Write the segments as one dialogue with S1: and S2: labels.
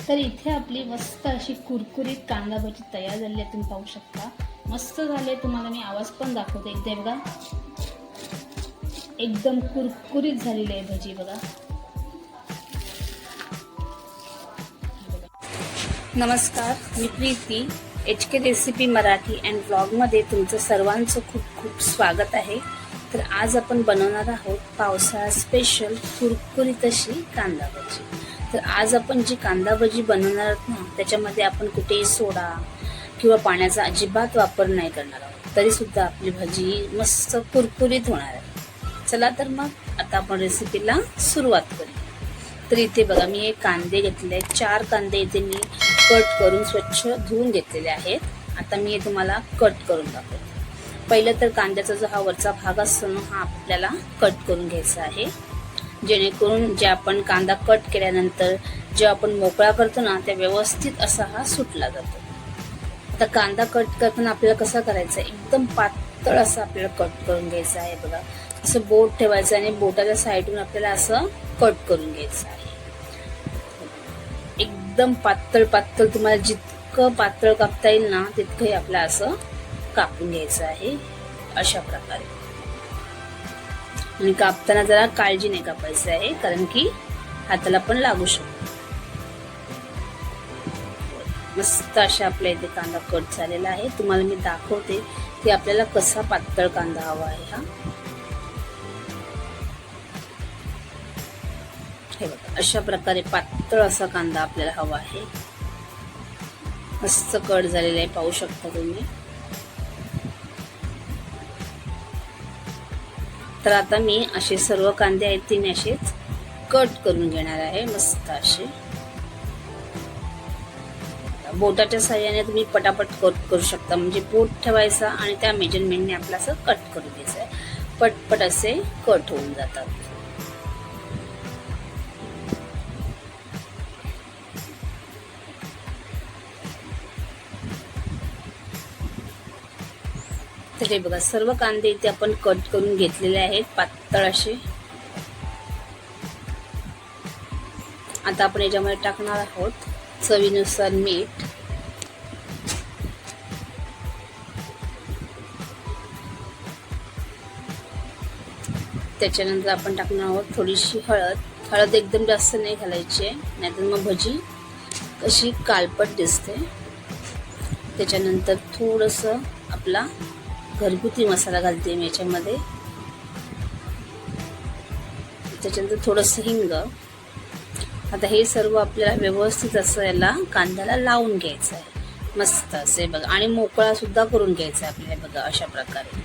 S1: तर इथे आपली मस्त अशी कुरकुरीत कांदा भजी तयार झाली आहे, तुम्ही पाहू शकता. मस्त झाले. तुम्हाला मी आवाज पण दाखवते एकदा बघा. एकदम कुरकुरीत झालेली आहे भजी बघा. नमस्कार, मी Preeti. HK recipe Marathi and व्लॉगमध्ये तुमचं सर्वांचं खूप खूप स्वागत आहे. तर आज आपण बनवणार आहोत पावसाळा स्पेशल कुरकुरीत अशी कांदा भजी. तर आज आपण जी कांदा भजी बनवणार आहोत ना, त्याच्यामध्ये आपण कुठेही सोडा किंवा पाण्याचा अजिबात वापर नाही करणार आहोत, तरी सुद्धा आपली भजी मस्त कुरकुरीत होणार आहे. चला तर मग आता आपण रेसिपीला सुरुवात करूया. तर इथे बघा, मी एक कांदे घेतले, 4 कांदे इथे मी कट करून स्वच्छ धुवून घेतलेले आहेत. आता मी हे तुम्हाला कट करून दाखवते. पहिलं तर कांद्याचा जो हा वरचा भाग असतो ना, हा आपल्याला कट करून घ्यायचा आहे, जेणेकरून जे आपण कांदा कट केल्यानंतर जे आपण मोकळा करतो ना, त्या व्यवस्थित असा हा सुटला जातो. आता कांदा कट करताना आपल्याला कसा करायचा, एकदम पातळ असं आपल्याला कट करून घ्यायचं आहे बघा. असं बोट ठेवायचं आणि बोटाच्या साईडून आपल्याला असं कट करून घ्यायचं आहे. एकदम पातळ पातळ, तुम्हाला जितकं पातळ कापता येईल ना, तितकंही आपल्याला असं कापून घ्यायचं आहे अशा प्रकारे. आणि कापताना जरा काळजीने कापायचं आहे, कारण की हाताला पण लागू शकतो. मस्त अशा आपल्या इथे कांदा कट झालेला आहे. तुम्हाला मी दाखवते की आपल्याला कसा पातळ कांदा हवा आहे. हा हे बघा, अशा प्रकारे पातळ असा कांदा आपल्याला हवा आहे. मस्त कट झालेला आहे, पाहू शकता तुम्ही. तर आता मी असे सर्व कांदे आहेत ते मी असेच कट करून घेणार आहे. मस्त असे बोटाच्या साहाय्याने तुम्ही पटापट कट करू शकता. म्हणजे बोट ठेवायचा आणि त्या मेजरमेंटने आपलं असं कट करून घ्यायचं आहे. पटपट असे कट होऊन जातात. तर हे बघा, सर्व कांदे इथे आपण कट करून घेतलेले आहेत पातळ असे. आता आपण याच्यामध्ये टाकणार आहोत चवीनुसार मीठ, त्याच्यानंतर आपण टाकणार आहोत थोडीशी हळद. हळद एकदम जास्त नाही घालायची आहे, नाहीतर मग भजी अशी काळपट दिसते. त्याच्यानंतर थोडंसं आपला घरगुती मसाला घालते मी याच्यामध्ये. त्याच्यानंतर थोडंसं हिंग. आता हे सर्व आपल्याला व्यवस्थित असं याला कांद्याला लावून घ्यायचं आहे मस्त असे बघा. आणि मोकळा सुद्धा करून घ्यायचा आहे आपल्याला बघा. अशा प्रकारे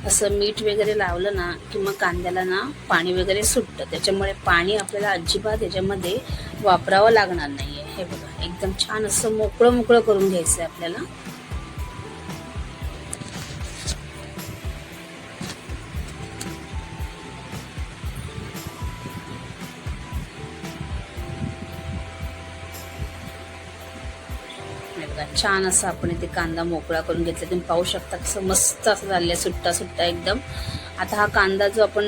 S1: असं मीठ वगैरे लावलं ना की मग कांद्याला ना पाणी वगैरे सुटतं. त्याच्यामुळे पाणी आपल्याला अजिबात याच्यामध्ये वापरावं लागणार नाहीये. हे बघा, एकदम छान असं मोकळं मोकळं करून घ्यायचं आहे आपल्याला. छान असं आपण इथे कांदा मोकळा करून घेतला. तुम्ही पाहू शकता कसं मस्त असं झालेलं, सुट्टा सुट्टा एकदम. आता हा कांदा जो आपण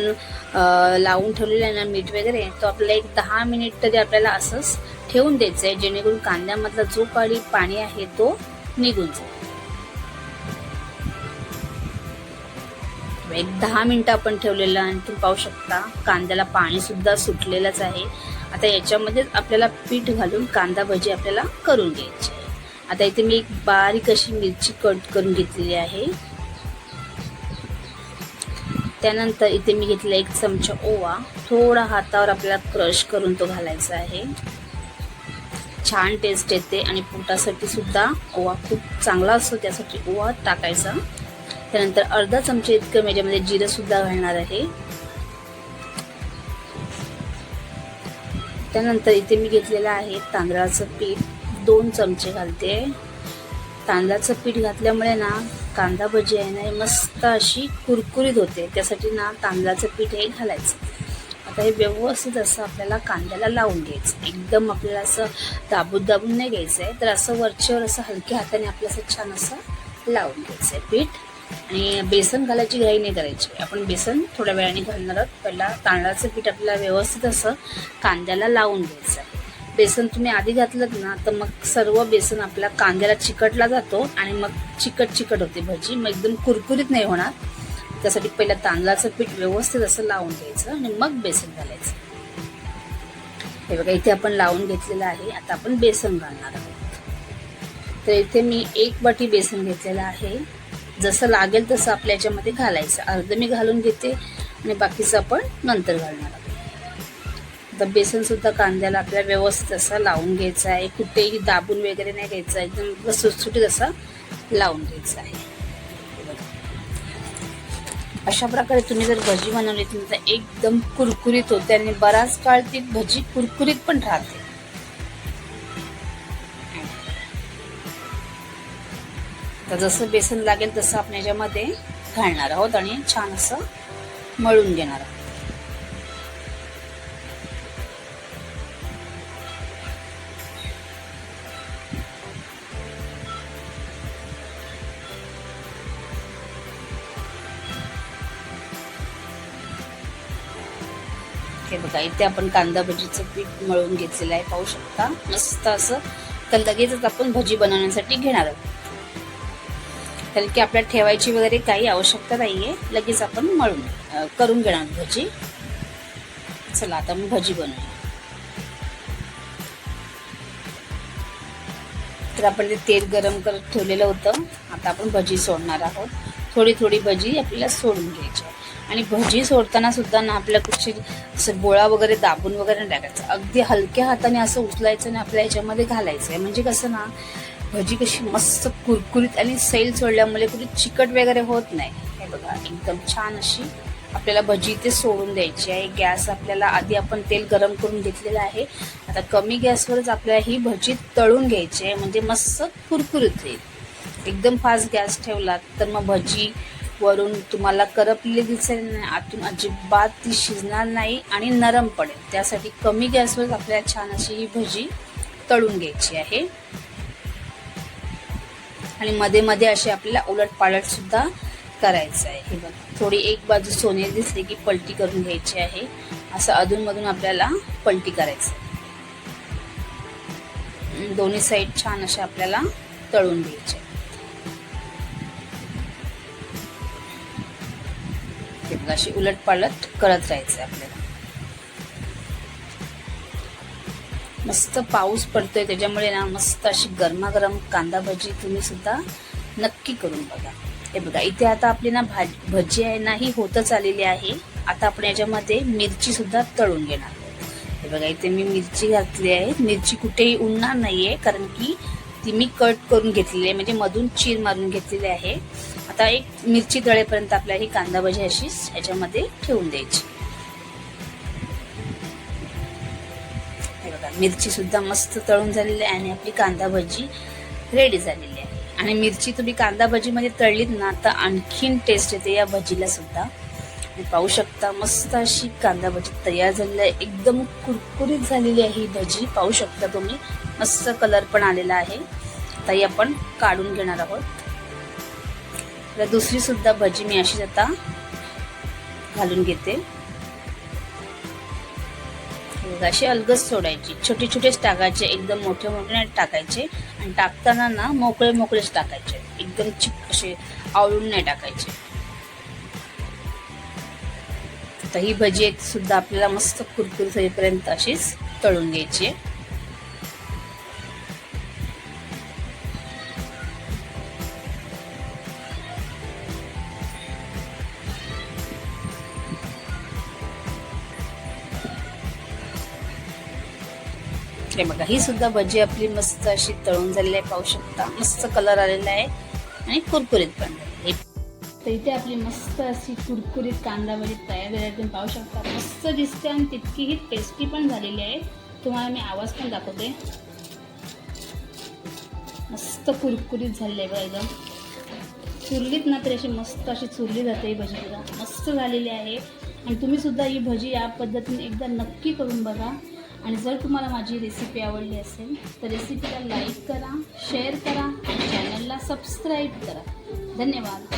S1: लावून ठेवलेला आहे ना, मीठ वगैरे, तो आपल्याला एक 10 मिनिट तरी आपल्याला असंच ठेवून द्यायचं आहे, जेणेकरून कांद्यामधला जो पाणी आहे तो निघून जाईल. एक 10 मिनिटं आपण ठेवलेलं आणि तुम्ही पाहू शकता कांद्याला पाणी सुद्धा सुटलेलंच आहे. आता याच्यामध्ये आपल्याला पीठ घालून कांदा भजी आपल्याला करून घ्यायची. आता इथे मी एक बारीक अशी मिरची कट करून घेतलेली आहे. त्यानंतर इथे मी घेतला 1 चमचा ओवा. थोडा हातावर आपल्याला क्रश करून तो घालायचा आहे. छान टेस्ट येते आणि पोटासाठी सुद्धा ओवा खूप चांगला असतो, त्यासाठी ओवा टाकायचा. त्यानंतर अर्धा चमचा इतकं याच्यामध्ये जिरं सुद्धा घालणार आहे. त्यानंतर इथे मी घेतलेलं आहे तांदळाचं पीठ, 2 चमचे घालते. तांदळाचं पीठ घातल्यामुळे ना कांदा भजी आहे ना मस्त अशी कुरकुरीत होते, त्यासाठी ना तांदळाचं पीठ हे घालायचं. आता हे व्यवस्थित असं आपल्याला कांद्याला लावून घ्यायचं. एकदम आपल्याला असं दाबून दाबून नाही घ्यायचं आहे, तर असं वरच्यावर असं हलक्या हाताने आपल्याला असं छान असं लावून घ्यायचं आहे पीठ. आणि बेसन घालायची घाई नाही करायची, आपण बेसन थोड्या वेळाने घालणार आहोत. पहिला तांदळाचं पीठ आपल्याला व्यवस्थित असं कांद्याला लावून घ्यायचं आहे. बेसन तुम्ही आधी घातलं ना तर मग सर्व बेसन आपल्या कांद्याला चिकटला जातो आणि मग चिकट होते भजी, मग एकदम कुरकुरीत नाही होणार. त्यासाठी पहिला तांदळाचं पीठ व्यवस्थित असं लावून घ्यायचं आणि मग बेसन घालायचं. हे बघा इथे आपण लावून घेतलेलं आहे. आता आपण बेसन घालणार आहोत. तर इथे मी 1 वाटी बेसन घेतलेलं आहे. जसं लागेल तसं आपल्या याच्यामध्ये घालायचं. अर्ध मी घालून घेते आणि बाकीचं आपण नंतर घालणार आहोत. तर बेसन सुद्धा कांद्याला आपल्याला व्यवस्थित असं लावून घ्यायचं आहे. कुठेही दाबून वगैरे नाही घ्यायचं, एकदम सुटसुटीत असं लावून घ्यायचं आहे. अशा प्रकारे तुम्ही जर भजी बनवली तर एकदम कुरकुरीत होते आणि बराच काळ ती भजी कुरकुरीत पण राहते. तर जसं बेसन लागेल तसं आपण याच्यामध्ये घालणार आहोत आणि छान असं मळून घेणार आहोत. हे बघा इथे आपण कांदा भजीचं पीठ मळून घेतलेलं आहे, पाहू शकता मस्त असं. तर लगेचच आपण भजी बनवण्यासाठी घेणार आहोत, कारण की आपल्याला ठेवायची वगैरे काही आवश्यकता नाहीये. लगेच आपण करून घेणार भजी. चला आता मी भजी बनवूया. तर आपण ते तेल गरम करत ठेवलेलं होतं. आता आपण भजी सोडणार आहोत. थोडी थोडी भजी आपल्याला सोडून घ्यायची आहे. आणि भजी सोडताना सुद्धा ना आपल्या कुठे असं गोळा वगैरे दाबून वगैरे नाही टाकायचं. अगदी हलक्या हाताने असं उचलायचं आणि आपल्या याच्यामध्ये घालायचं आहे. म्हणजे कसं ना भजी कशी मस्त कुरकुरीत आणि सैल सोडल्यामुळे कुठे चिकट वगैरे होत नाही. हे बघा एकदम छान अशी आपल्याला भजी इथे सोडून द्यायची आहे. गॅस आपल्याला आधी आपण तेल गरम करून घेतलेलं आहे. आता कमी गॅसवरच आपल्याला ही भजी तळून घ्यायची आहे, म्हणजे मस्त कुरकुरीत होईल. एकदम फास्ट गॅस ठेवलात तर मग भजी वरून तुम्हाला करपलेली दिसेल नाही, आतून अजिबात ती शिजणार नाही आणि नरम पडेल. त्यासाठी कमी गॅसवर आपल्याला छान अशी ही भजी तळून घ्यायची आहे. आणि मध्ये मध्ये अशी आपल्याला उलट पालट सुद्धा करायचं आहे. हे बघा थोडी एक बाजू सोनेरी दिसली की पलटी करून घ्यायची आहे. असं अधूनमधून आपल्याला पलटी करायचं. दोन्ही साईड छान अशा आपल्याला तळून घ्यायचे. अशी उलट पालट करत राहायचं आपल्याला. मस्त पाऊस पडतोय त्याच्यामुळे ना मस्त अशी गरमागरम कांदा भजी तुम्ही सुद्धा नक्की करून बघा. हे बघा इथे आता आपली ना भजी आहे ना ही होतच आलेली आहे. आता आपण याच्यामध्ये मिरची सुद्धा तळून घेणार. हे बघा इथे मी मिरची घातली आहे. मिरची कुठेही उडणार नाहीये, कारण की ती मी कट करून घेतलेली आहे, म्हणजे मधून चीर मारून घेतलेली आहे. आता एक मिरची तळेपर्यंत आपल्याला ही कांदा भजी अशीच याच्यामध्ये ठेवून द्यायची. हे बघा मिरची सुद्धा मस्त तळून झालेली आहे आणि आपली कांदा भजी रेडी झालेली आहे. आणि मिरची तुम्ही कांदा भजी मध्ये तळलीत ना तर आणखीन टेस्ट येते या भजीला सुद्धा. पाहू शकता मस्त अशी कांदा भजी तयार झालेली आहे. एकदम कुरकुरीत झालेली आहे ही भजी, पाहू शकता तुम्ही. मस्त कलर पण आलेला आहे. आता ही आपण काढून घेणार आहोत. तर दुसरी सुद्धा भजी मी अशीच आता घालून घेते. अशी अलगद सोडायची, छोटे छोटेच टाकायचे, एकदम मोठे मोठे नाही टाकायचे. आणि टाकताना ना मोकळे मोकळेच टाकायचे, एकदम असे आवळून नाही टाकायचे. तर ही भजी सुद्धा आपल्याला मस्त कुरकुरीत होईपर्यंत अशीच तळून घ्यायची आहे. हे बघा ही सुद्धा भजी आपली मस्त अशी तळून झालेली आहे, पाहू शकता. मस्त कलर आलेला आहे आणि कुरकुरीत पण. तर इथे आपली मस्त अशी कुरकुरीत कांदा भजी तयार झाली, तुम्ही पाहू शकता. मस्त दिसते आणि तितकी ही टेस्टी पण झालेली आहे. तुम्हाला मी आवाज पण दाखवते. मस्त कुरकुरीत झालेली आहे बघा. एकदम चुरलीत ना तरी अशी मस्त अशी चुरली जाते ही भजी बघा. मस्त झालेली आहे. आणि तुम्ही सुद्धा ही भजी या पद्धतीने एकदा नक्की करून बघा. आणि जर तुम्हाला माझी रेसिपी आवडली असेल तर रेसिपीला लाईक करा, शेअर करा आणि चॅनलला सबस्क्राईब करा. धन्यवाद.